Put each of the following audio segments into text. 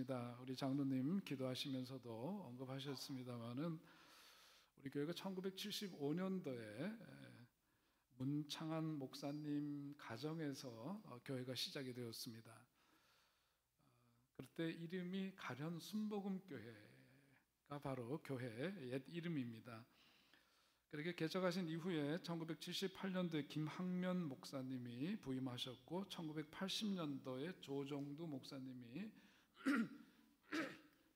있습니다. 우리 장로님 기도하시면서도 언급하셨습니다마는 우리 교회가 1975년도에 문창한 목사님 가정에서 교회가 시작이 되었습니다. 그때 이름이 가련 순복음교회가 바로 교회의 옛 이름입니다. 그렇게 개척하신 이후에 1978년도에 김학면 목사님이 부임하셨고 1980년도에 조정두 목사님이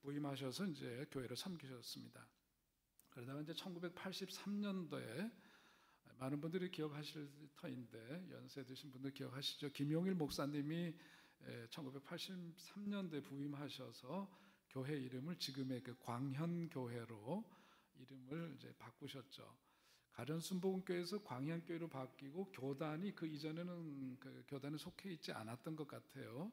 부임하셔서 이제 교회를 섬기셨습니다. 그러다가 이제 1983년도에 많은 분들이 기억하실 터인데 연세 드신 분들 기억하시죠? 김용일 목사님이 1983년도에 부임하셔서 교회 이름을 지금의 그 광현교회로 이름을 이제 바꾸셨죠. 가련 순복음교회에서 광현교회로 바뀌고 교단이 그 이전에는 그 교단에 속해 있지 않았던 것 같아요.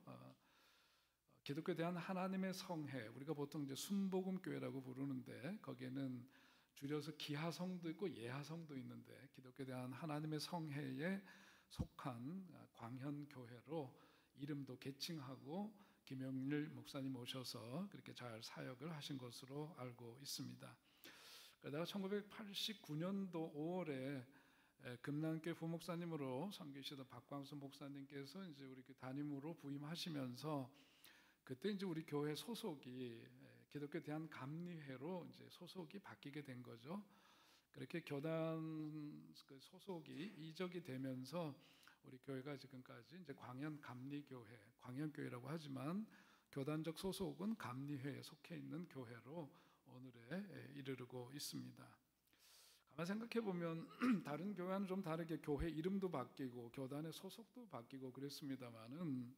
기독교에 대한 하나님의 성회, 우리가 보통 이제 순복음교회라고 부르는데 거기에는 줄여서 기하성도 있고 예하성도 있는데 기독교에 대한 하나님의 성회에 속한 광현교회로 이름도 개칭하고 김영일 목사님 오셔서 그렇게 잘 사역을 하신 것으로 알고 있습니다. 그러다가 1989년도 5월에 금난교회 부목사님으로 섬기시던 박광수 목사님께서 이제 우리 담임으로 부임하시면서 그때 이제 우리 교회 소속이 기독교에 대한 감리회로 이제 소속이 바뀌게 된 거죠. 그렇게 교단 소속이 이적이 되면서 우리 교회가 지금까지 이제 광현 감리교회, 광현교회라고 하지만 교단적 소속은 감리회에 속해 있는 교회로 오늘에 이르르고 있습니다. 가만 생각해 보면 다른 교회와는 좀 다르게 교회 이름도 바뀌고 교단의 소속도 바뀌고 그랬습니다만은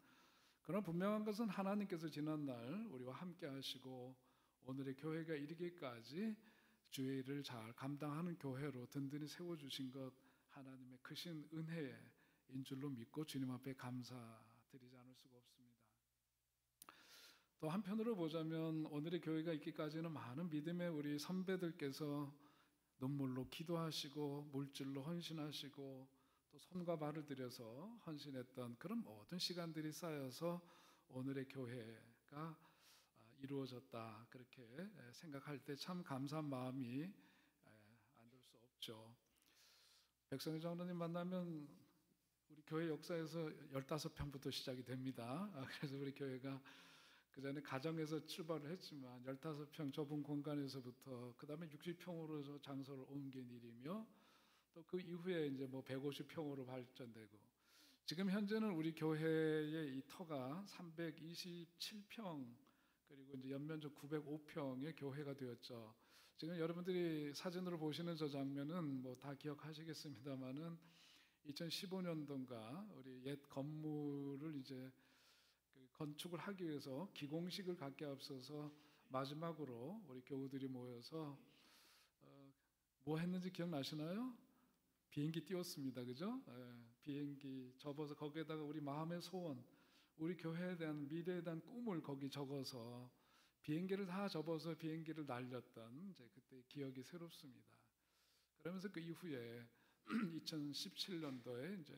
그러나 분명한 것은 하나님께서 지난날 우리와 함께 하시고 오늘의 교회가 이르기까지 주의 일을 잘 감당하는 교회로 든든히 세워주신 것 하나님의 크신 은혜인 줄로 믿고 주님 앞에 감사드리지 않을 수가 없습니다. 또 한편으로 보자면 오늘의 교회가 있기까지는 많은 믿음의 우리 선배들께서 눈물로 기도하시고 물질로 헌신하시고 또 손과 발을 들여서 헌신했던 그런 모든 시간들이 쌓여서 오늘의 교회가 이루어졌다 그렇게 생각할 때 참 감사한 마음이 안 들 수 없죠. 백성희 장로님 만나면 우리 교회 역사에서 15평부터 시작이 됩니다. 그래서 우리 교회가 그 전에 가정에서 출발을 했지만 15평 좁은 공간에서부터 그 다음에 60평으로 장소를 옮긴 일이며 또 그 이후에 이제 뭐 150평으로 발전되고 지금 현재는 우리 교회의 이 터가 327평 그리고 이제 연면적 905평의 교회가 되었죠. 지금 여러분들이 사진으로 보시는 저 장면은 뭐 다 기억하시겠습니다만은 2015년도인가 우리 옛 건물을 이제 건축을 하기 위해서 기공식을 갖기 앞서서 마지막으로 우리 교우들이 모여서 뭐 했는지 기억나시나요? 비행기 띄웠습니다. 그죠? 비행기 접어서 거기에다가 우리 마음의 소원, 우리 교회에 대한 미래에 대한 꿈을 거기 적어서 비행기를 다 접어서 비행기를 날렸던 이제 그때 기억이 새롭습니다. 그러면서 그 이후에 2017년도에 이제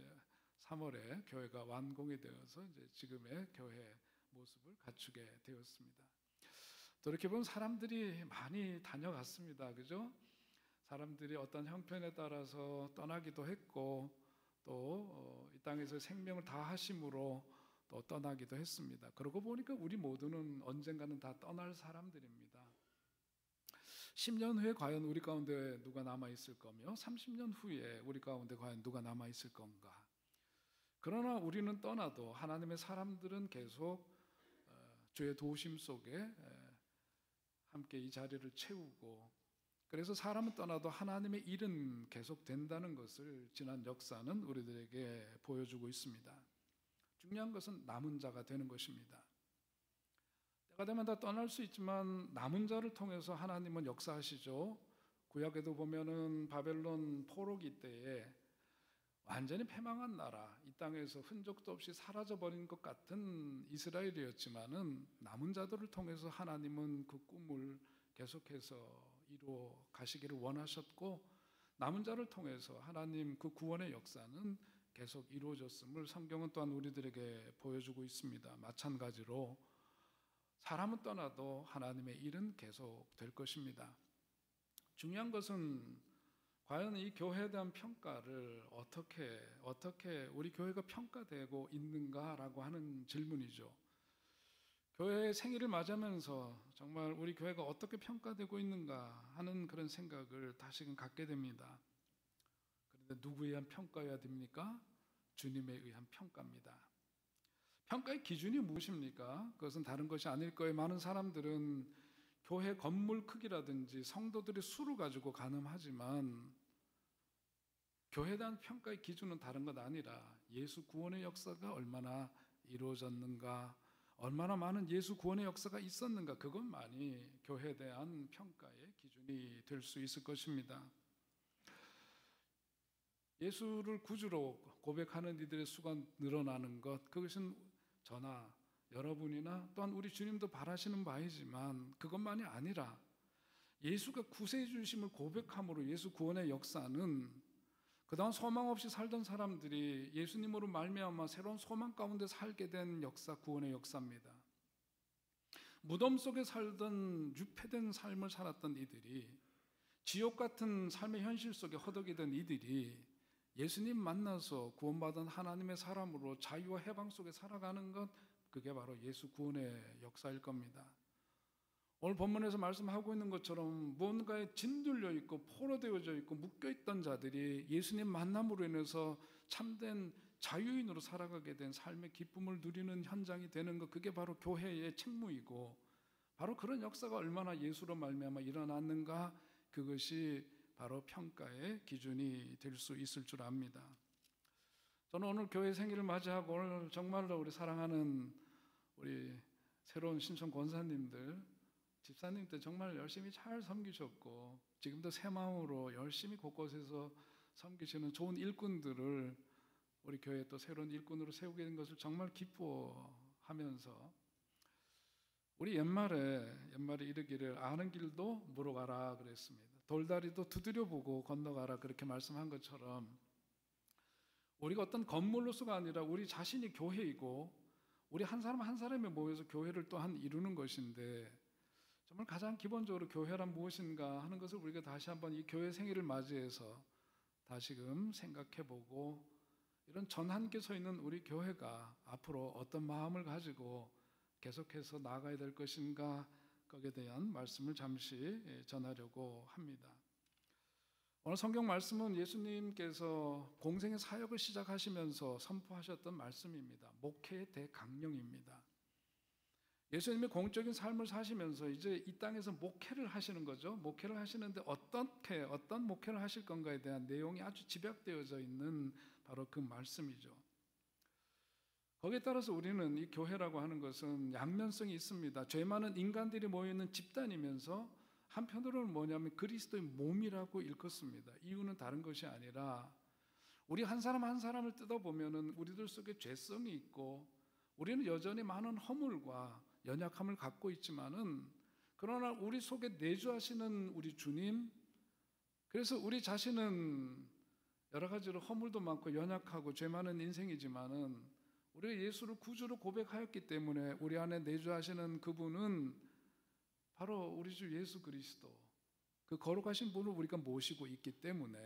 3월에 교회가 완공이 되어서 이제 지금의 교회 모습을 갖추게 되었습니다. 또 이렇게 보면 사람들이 많이 다녀갔습니다. 그죠? 사람들이 어떤 형편에 따라서 떠나기도 했고 또 이 땅에서 생명을 다하심으로 또 떠나기도 했습니다. 그러고 보니까 우리 모두는 언젠가는 다 떠날 사람들입니다. 10년 후에 과연 우리 가운데 누가 남아있을 거며 30년 후에 우리 가운데 과연 누가 남아있을 건가. 그러나 우리는 떠나도 하나님의 사람들은 계속 주의 도우심 속에 함께 이 자리를 채우고 그래서 사람은 떠나도 하나님의 일은 계속된다는 것을 지난 역사는 우리들에게 보여주고 있습니다. 중요한 것은 남은 자가 되는 것입니다. 때가 되면 다 떠날 수 있지만 남은 자를 통해서 하나님은 역사하시죠. 구약에도 보면은 바벨론 포로기 때에 완전히 패망한 나라, 이 땅에서 흔적도 없이 사라져버린 것 같은 이스라엘이었지만은 남은 자들을 통해서 하나님은 그 꿈을 계속해서 이루어 가시기를 원하셨고 남은 자를 통해서 하나님 그 구원의 역사는 계속 이루어졌음을 성경은 또한 우리들에게 보여주고 있습니다. 마찬가지로 사람은 떠나도 하나님의 일은 계속 될 것입니다. 중요한 것은 과연 이 교회에 대한 평가를 어떻게 우리 교회가 평가되고 있는가라고 하는 질문이죠. 교회의 생일을 맞이하면서 정말 우리 교회가 어떻게 평가되고 있는가 하는 그런 생각을 다시금 갖게 됩니다. 그런데 누구에 의한 평가여야 됩니까? 주님에 의한 평가입니다. 평가의 기준이 무엇입니까? 그것은 다른 것이 아닐 거예요. 많은 사람들은 교회 건물 크기라든지 성도들의 수를 가지고 가늠하지만 교회에 대한 평가의 기준은 다른 것 아니라 예수 구원의 역사가 얼마나 이루어졌는가, 얼마나 많은 예수 구원의 역사가 있었는가, 그것만이 교회에 대한 평가의 기준이 될 수 있을 것입니다. 예수를 구주로 고백하는 이들의 수가 늘어나는 것, 그것은 저나 여러분이나 또한 우리 주님도 바라시는 바이지만 그것만이 아니라 예수가 구세해 주심을 고백함으로 예수 구원의 역사는 그동안 소망 없이 살던 사람들이 예수님으로 말미암아 새로운 소망 가운데 살게 된 역사, 구원의 역사입니다. 무덤 속에 살던 유폐된 삶을 살았던 이들이, 지옥 같은 삶의 현실 속에 허덕이던 이들이 예수님 만나서 구원받은 하나님의 사람으로 자유와 해방 속에 살아가는 것, 그게 바로 예수 구원의 역사일 겁니다. 오늘 본문에서 말씀하고 있는 것처럼 무언가에 짓눌려 있고 포로되어져 있고 묶여있던 자들이 예수님 만남으로 인해서 참된 자유인으로 살아가게 된 삶의 기쁨을 누리는 현장이 되는 것, 그게 바로 교회의 책무이고, 바로 그런 역사가 얼마나 예수로 말미암아 일어났는가, 그것이 바로 평가의 기준이 될 수 있을 줄 압니다. 저는 오늘 교회 생일을 맞이하고 오늘 정말로 우리 사랑하는 우리 새로운 신청 권사님들, 집사님들 정말 열심히 잘 섬기셨고 지금도 새 마음으로 열심히 곳곳에서 섬기시는 좋은 일꾼들을 우리 교회에 또 새로운 일꾼으로 세우게 된 것을 정말 기뻐하면서, 우리 옛말에 이르기를 아는 길도 물어가라 그랬습니다. 돌다리도 두드려 보고 건너가라, 그렇게 말씀한 것처럼 우리가 어떤 건물로서가 아니라 우리 자신이 교회이고 우리 한 사람 한 사람이 모여서 교회를 또한 이루는 것인데, 정말 가장 기본적으로 교회란 무엇인가 하는 것을 우리가 다시 한번 이 교회 생일을 맞이해서 다시금 생각해보고, 이런 전환기에 서 있는 우리 교회가 앞으로 어떤 마음을 가지고 계속해서 나아가야 될 것인가, 거기에 대한 말씀을 잠시 전하려고 합니다. 오늘 성경 말씀은 예수님께서 공생의 사역을 시작하시면서 선포하셨던 말씀입니다. 목회의 대강령입니다. 예수님이 공적인 삶을 사시면서 이제 이 땅에서 목회를 하시는 거죠. 목회를 하시는데 어떤 목회를 하실 건가에 대한 내용이 아주 집약되어져 있는 바로 그 말씀이죠. 거기에 따라서 우리는 이 교회라고 하는 것은 양면성이 있습니다. 죄 많은 인간들이 모여있는 집단이면서 한편으로는 뭐냐면 그리스도의 몸이라고 일컫습니다. 이유는 다른 것이 아니라 우리 한 사람 한 사람을 뜯어보면은 우리들 속에 죄성이 있고 우리는 여전히 많은 허물과 연약함을 갖고 있지만은, 그러나 우리 속에 내주하시는 우리 주님, 그래서 우리 자신은 여러 가지로 허물도 많고 연약하고 죄 많은 인생이지만은 우리가 예수를 구주로 고백하였기 때문에 우리 안에 내주하시는 그분은 바로 우리 주 예수 그리스도, 그 거룩하신 분을 우리가 모시고 있기 때문에,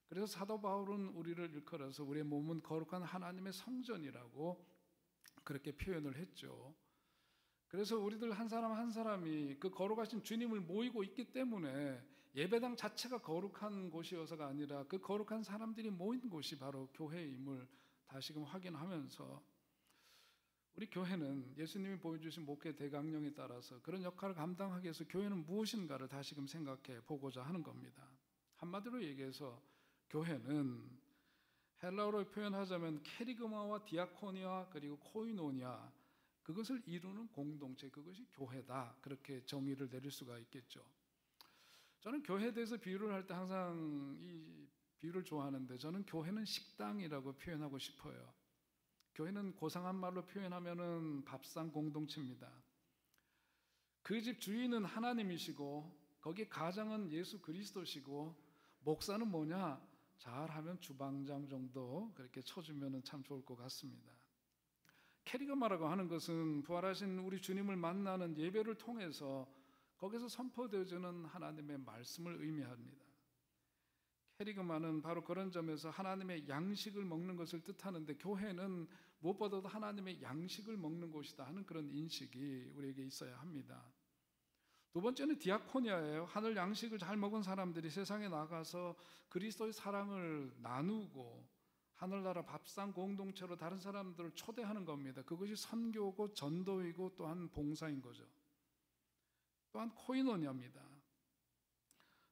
그래서 사도 바울은 우리를 일컬어서 우리의 몸은 거룩한 하나님의 성전이라고 그렇게 표현을 했죠. 그래서 우리들 한 사람 한 사람이 그 거룩하신 주님을 모이고 있기 때문에 예배당 자체가 거룩한 곳이어서가 아니라 그 거룩한 사람들이 모인 곳이 바로 교회임을 다시금 확인하면서, 우리 교회는 예수님이 보여주신 목회 대강령에 따라서 그런 역할을 감당하기 위해서 교회는 무엇인가를 다시금 생각해 보고자 하는 겁니다. 한마디로 얘기해서 교회는 헬라어로 표현하자면 캐리그마와 디아코니아 그리고 코이노니아, 그것을 이루는 공동체, 그것이 교회다, 그렇게 정의를 내릴 수가 있겠죠. 저는 교회에 대해서 비유를 할 때 항상 이 비유를 좋아하는데, 저는 교회는 식당이라고 표현하고 싶어요. 교회는 고상한 말로 표현하면은 밥상 공동체입니다. 그 집 주인은 하나님이시고 거기 가장은 예수 그리스도시고 목사는 뭐냐? 잘하면 주방장 정도 그렇게 쳐주면 참 좋을 것 같습니다. 캐리그마라고 하는 것은 부활하신 우리 주님을 만나는 예배를 통해서 거기서 선포되어지는 하나님의 말씀을 의미합니다. 캐리그마는 바로 그런 점에서 하나님의 양식을 먹는 것을 뜻하는데, 교회는 무엇보다도 하나님의 양식을 먹는 곳이다 하는 그런 인식이 우리에게 있어야 합니다. 두 번째는 디아코니아예요. 하늘 양식을 잘 먹은 사람들이 세상에 나가서 그리스도의 사랑을 나누고 하늘나라 밥상 공동체로 다른 사람들을 초대하는 겁니다. 그것이 선교고 전도이고 또한 봉사인 거죠. 또한 코이노니아입니다.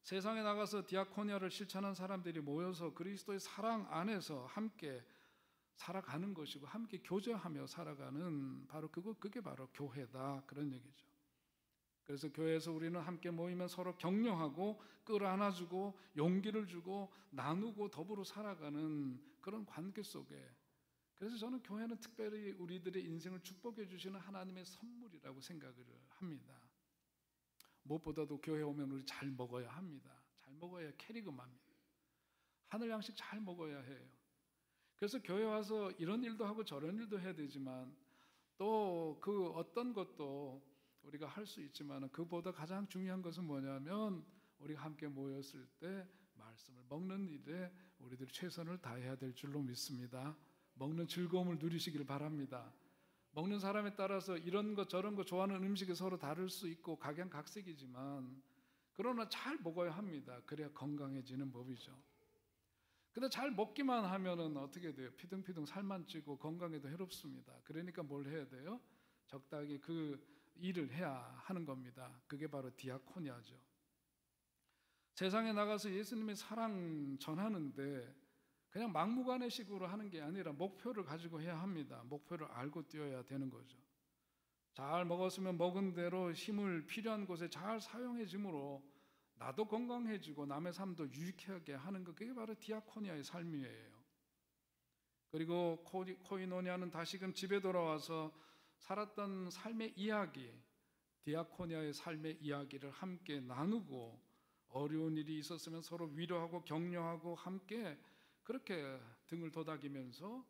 세상에 나가서 디아코니아를 실천한 사람들이 모여서 그리스도의 사랑 안에서 함께 살아가는 것이고 함께 교제하며 살아가는 그게 바로 교회다, 그런 얘기죠. 그래서 교회에서 우리는 함께 모이면 서로 격려하고 끌어안아주고 용기를 주고 나누고 더불어 살아가는 그런 관계 속에, 그래서 저는 교회는 특별히 우리들의 인생을 축복해 주시는 하나님의 선물이라고 생각을 합니다. 무엇보다도 교회 오면 우리 잘 먹어야 합니다. 잘 먹어야 캐리그마입니다. 하늘 양식 잘 먹어야 해요. 그래서 교회 와서 이런 일도 하고 저런 일도 해야 되지만, 또 그 어떤 것도 우리가 할 수 있지만 그보다 가장 중요한 것은 뭐냐면, 우리가 함께 모였을 때 말씀을 먹는 일에 우리들이 최선을 다해야 될 줄로 믿습니다. 먹는 즐거움을 누리시길 바랍니다. 먹는 사람에 따라서 이런 거 저런 거 좋아하는 음식이 서로 다를 수 있고 각양각색이지만, 그러나 잘 먹어야 합니다. 그래야 건강해지는 법이죠. 근데 잘 먹기만 하면은 어떻게 돼요? 피둥피둥 살만 찌고 건강에도 해롭습니다. 그러니까 뭘 해야 돼요? 적당히 그 일을 해야 하는 겁니다. 그게 바로 디아코니아죠. 세상에 나가서 예수님의 사랑 전하는데 그냥 막무가내식으로 하는 게 아니라 목표를 가지고 해야 합니다. 목표를 알고 뛰어야 되는 거죠. 잘 먹었으면 먹은 대로 힘을 필요한 곳에 잘 사용해줌으로 나도 건강해지고 남의 삶도 유익하게 하는 것, 그게 바로 디아코니아의 삶이에요. 그리고 코이노니아는 다시금 집에 돌아와서 살았던 삶의 이야기, 디아코니아의 삶의 이야기를 함께 나누고, 어려운 일이 있었으면 서로 위로하고 격려하고 함께 그렇게 등을 도닥이면서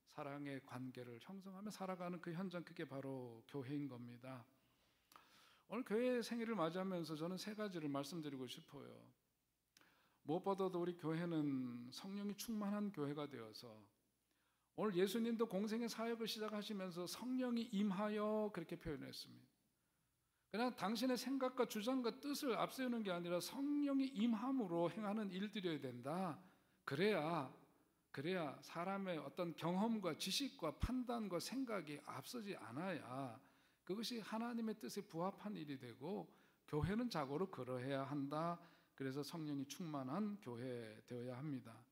사랑의 관계를 형성하며 살아가는 그 현장, 그게 바로 교회인 겁니다. 오늘 교회 생일을 맞이하면서 저는 세 가지를 말씀드리고 싶어요. 무엇보다도 우리 교회는 성령이 충만한 교회가 되어서, 오늘 예수님도 공생의 사역을 시작하시면서 성령이 임하여 그렇게 표현했습니다. 그냥 당신의 생각과 주장과 뜻을 앞세우는 게 아니라 성령이 임함으로 행하는 일들이어야 된다. 그래야 사람의 어떤 경험과 지식과 판단과 생각이 앞서지 않아야 그것이 하나님의 뜻에 부합한 일이 되고, 교회는 자고로 그러해야 한다. 그래서 성령이 충만한 교회 되어야 합니다.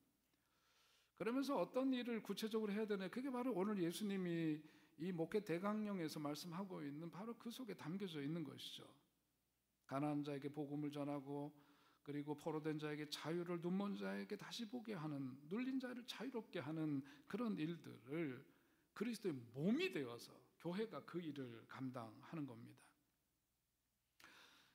그러면서 어떤 일을 구체적으로 해야 되냐, 그게 바로 오늘 예수님이 이 목회 대강령에서 말씀하고 있는 바로 그 속에 담겨져 있는 것이죠. 가난한 자에게 복음을 전하고, 그리고 포로된 자에게 자유를, 눈먼 자에게 다시 보게 하는, 눌린 자를 자유롭게 하는 그런 일들을 그리스도의 몸이 되어서 교회가 그 일을 감당하는 겁니다.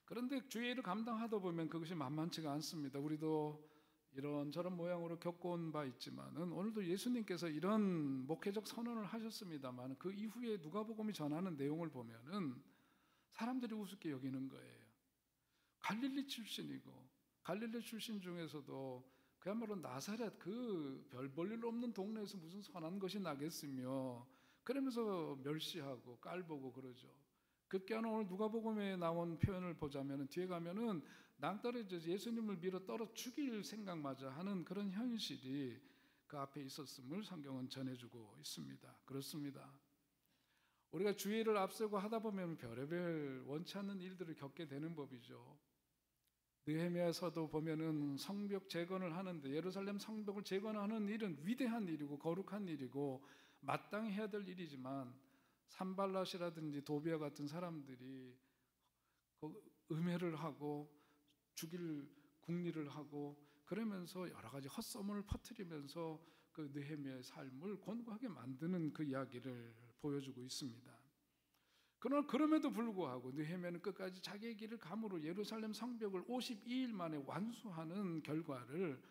그런데 주의 일을 감당하다 보면 그것이 만만치가 않습니다. 우리도 이런저런 모양으로 겪어온 바 있지만은, 오늘도 예수님께서 이런 목회적 선언을 하셨습니다만, 그 이후에 누가복음이 전하는 내용을 보면은 사람들이 우습게 여기는 거예요. 갈릴리 출신이고, 갈릴리 출신 중에서도 그야말로 나사렛, 그 별 볼 일 없는 동네에서 무슨 선한 것이 나겠으며, 그러면서 멸시하고 깔보고 그러죠. 급기야는 오늘 누가복음에 나온 표현을 보자면, 뒤에 가면은 낭떠러지 예수님을 밀어 떨어 죽일 생각마저 하는 그런 현실이 그 앞에 있었음을 성경은 전해주고 있습니다. 그렇습니다. 우리가 주의를 앞세고 하다 보면 별의별 원치 않는 일들을 겪게 되는 법이죠. 느헤미야서도 보면은 성벽 재건을 하는데, 예루살렘 성벽을 재건하는 일은 위대한 일이고 거룩한 일이고 마땅히 해야 될 일이지만, 산발랏이라든지 도비아 같은 사람들이 음해를 하고 죽일 궁리를 하고 그러면서 여러 가지 헛소문을 퍼뜨리면서 그 느헤미야의 삶을 곤고하게 만드는 그 이야기를 보여주고 있습니다. 그러나 그럼에도 불구하고 느헤미야는 끝까지 자기의 길을 감으로 예루살렘 성벽을 52일 만에 완수하는 결과를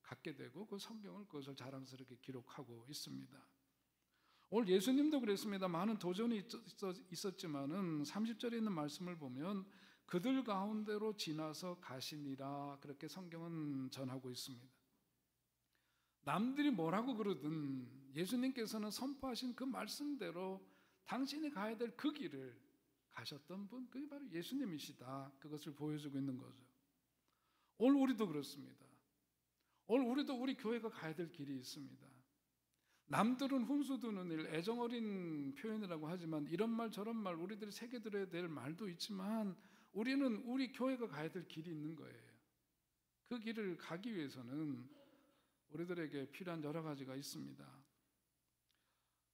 갖게 되고, 그 성경을 그것을 자랑스럽게 기록하고 있습니다. 오늘 예수님도 그랬습니다. 많은 도전이 있었지만은 30절에 있는 말씀을 보면 그들 가운데로 지나서 가시니라, 그렇게 성경은 전하고 있습니다. 남들이 뭐라고 그러든 예수님께서는 선포하신 그 말씀대로 당신이 가야 될 그 길을 가셨던 분, 그게 바로 예수님이시다. 그것을 보여주고 있는 거죠. 오늘 우리도 그렇습니다. 오늘 우리도 우리 교회가 가야 될 길이 있습니다. 남들은 훈수 두는 일, 애정 어린 표현이라고 하지만 이런 말 저런 말 우리들이 새겨들어야 될 말도 있지만 우리는 우리 교회가 가야 될 길이 있는 거예요. 그 길을 가기 위해서는 우리들에게 필요한 여러 가지가 있습니다.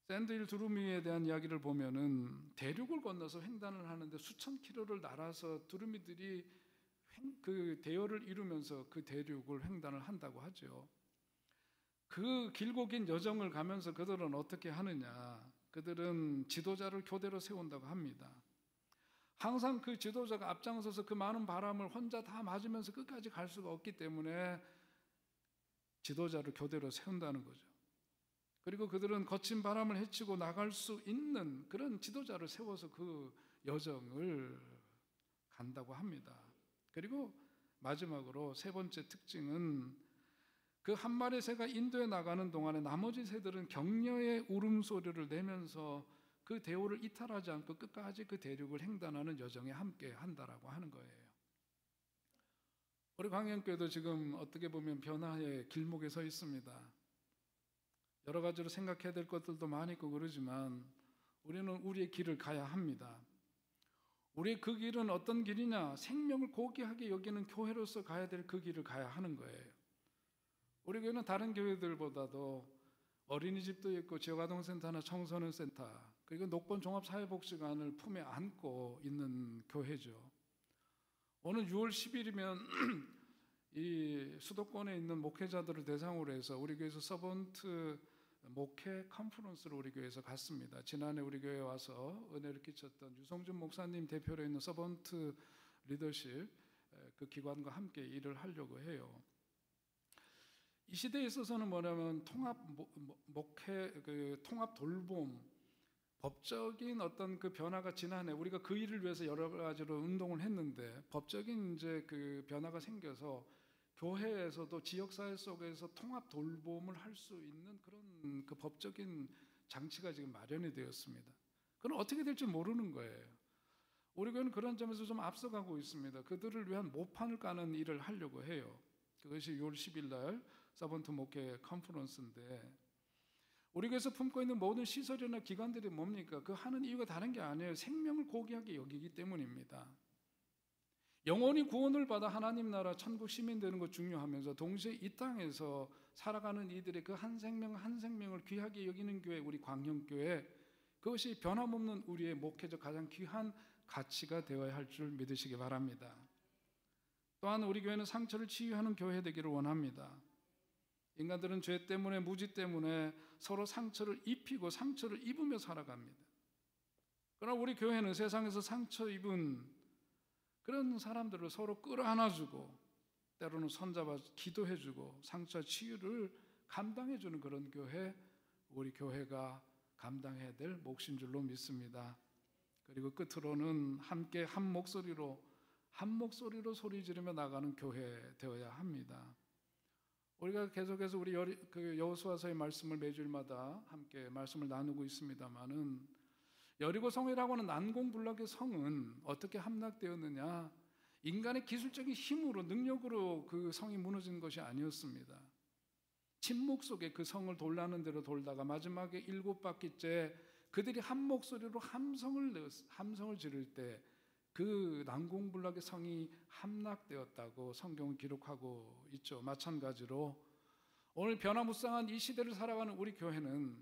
샌드힐 두루미에 대한 이야기를 보면은 대륙을 건너서 횡단을 하는데 수천 킬로를 날아서 두루미들이 그 대열을 이루면서 그 대륙을 횡단을 한다고 하죠. 그 길고 긴 여정을 가면서 그들은 어떻게 하느냐? 그들은 지도자를 교대로 세운다고 합니다. 항상 그 지도자가 앞장서서 그 많은 바람을 혼자 다 맞으면서 끝까지 갈 수가 없기 때문에 지도자를 교대로 세운다는 거죠. 그리고 그들은 거친 바람을 헤치고 나갈 수 있는 그런 지도자를 세워서 그 여정을 간다고 합니다. 그리고 마지막으로 세 번째 특징은 그 한 마리 새가 인도에 나가는 동안에 나머지 새들은 격려의 울음소리를 내면서 그 대오를 이탈하지 않고 끝까지 그 대륙을 횡단하는 여정에 함께 한다라고 하는 거예요. 우리 광양교회도 지금 어떻게 보면 변화의 길목에 서 있습니다. 여러 가지로 생각해야 될 것들도 많이 있고 그러지만 우리는 우리의 길을 가야 합니다. 우리의 그 길은 어떤 길이냐? 생명을 고귀하게 여기는 교회로서 가야 될 그 길을 가야 하는 거예요. 우리 교회는 다른 교회들보다도 어린이집도 있고 지역아동센터나 청소년 센터, 그리고 녹번 종합사회복지관을 품에 안고 있는 교회죠. 오늘 6월 10일이면 이 수도권에 있는 목회자들을 대상으로 해서 우리 교회에서 서번트 목회 컨퍼런스를 우리 교회에서 갔습니다. 지난해 우리 교회에 와서 은혜를 끼쳤던 유성준 목사님 대표로 있는 서번트 리더십 그 기관과 함께 일을 하려고 해요. 이 시대에 있어서는 뭐냐면 통합 목회, 그 통합 돌봄, 법적인 어떤 그 변화가 지난해 우리가 그 일을 위해서 여러 가지로 운동을 했는데 법적인 이제 그 변화가 생겨서 교회에서도 지역사회 속에서 통합 돌봄을 할 수 있는 그런 그 법적인 장치가 지금 마련이 되었습니다. 그건 어떻게 될지 모르는 거예요. 우리 교회는 그런 점에서 좀 앞서가고 있습니다. 그들을 위한 모판을 까는 일을 하려고 해요. 그것이 6월 10일 날 서번트 목회 컨퍼런스인데 우리 교회에서 품고 있는 모든 시설이나 기관들이 뭡니까? 그 하는 이유가 다른 게 아니에요. 생명을 고귀하게 여기기 때문입니다. 영원히 구원을 받아 하나님 나라 천국 시민 되는 것 중요하면서 동시에 이 땅에서 살아가는 이들의 그 한 생명 한 생명을 귀하게 여기는 교회, 우리 광영교회, 그것이 변함없는 우리의 목회적 가장 귀한 가치가 되어야 할 줄 믿으시기 바랍니다. 또한 우리 교회는 상처를 치유하는 교회 되기를 원합니다. 인간들은 죄 때문에 무지 때문에 서로 상처를 입히고 상처를 입으며 살아갑니다. 그러나 우리 교회는 세상에서 상처 입은 그런 사람들을 서로 끌어안아주고 때로는 손잡아 기도해주고 상처 치유를 감당해주는 그런 교회, 우리 교회가 감당해야 될 몫인 줄로 믿습니다. 그리고 끝으로는 함께 한 목소리로 소리 지르며 나가는 교회 되어야 합니다. 우리가 계속해서 우리 여호수아서의 말씀을 매주일마다 함께 말씀을 나누고 있습니다만은 여리고 성이라고 하는 난공불락의 성은 어떻게 함락되었느냐? 인간의 기술적인 힘으로 능력으로 그 성이 무너진 것이 아니었습니다. 침묵 속에 그 성을 돌라는 대로 돌다가 마지막에 7바퀴째 그들이 한 목소리로 함성을 지를 때 그 난공불락의 성이 함락되었다고 성경은 기록하고 있죠. 마찬가지로 오늘 변화무쌍한 이 시대를 살아가는 우리 교회는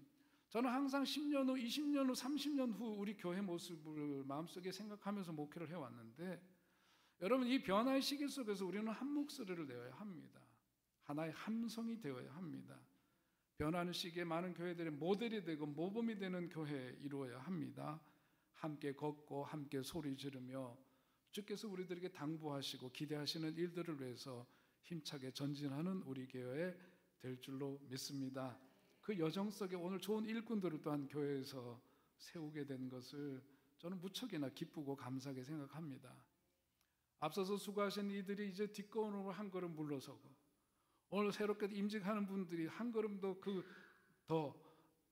저는 항상 10년 후, 20년 후, 30년 후 우리 교회 모습을 마음속에 생각하면서 목회를 해왔는데 여러분 이 변화의 시기 속에서 우리는 한 목소리를 내어야 합니다. 하나의 함성이 되어야 합니다. 변하는 시기에 많은 교회들의 모델이 되고 모범이 되는 교회 이루어야 합니다. 함께 걷고 함께 소리 지르며 주께서 우리들에게 당부하시고 기대하시는 일들을 위해서 힘차게 전진하는 우리 교회 될 줄로 믿습니다. 그 여정 속에 오늘 좋은 일꾼들을 또한 교회에서 세우게 된 것을 저는 무척이나 기쁘고 감사하게 생각합니다. 앞서서 수고하신 이들이 이제 뒷걸음으로 한 걸음 물러서고 오늘 새롭게 임직하는 분들이 한 걸음 더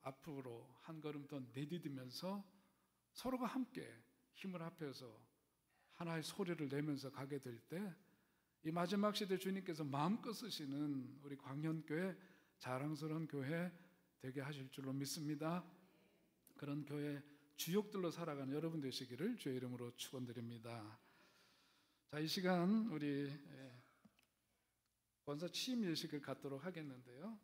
앞으로 한 걸음 더 내디디면서 서로가 함께 힘을 합해서 하나의 소리를 내면서 가게 될 때 이 마지막 시대 주님께서 마음껏 쓰시는 우리 광현교회 자랑스러운 교회 되게 하실 줄로 믿습니다. 그런 교회 주역들로 살아가는 여러분 되시기를 주의 이름으로 축원드립니다. 자, 이 시간 우리 권사 취임 예식을 갖도록 하겠는데요.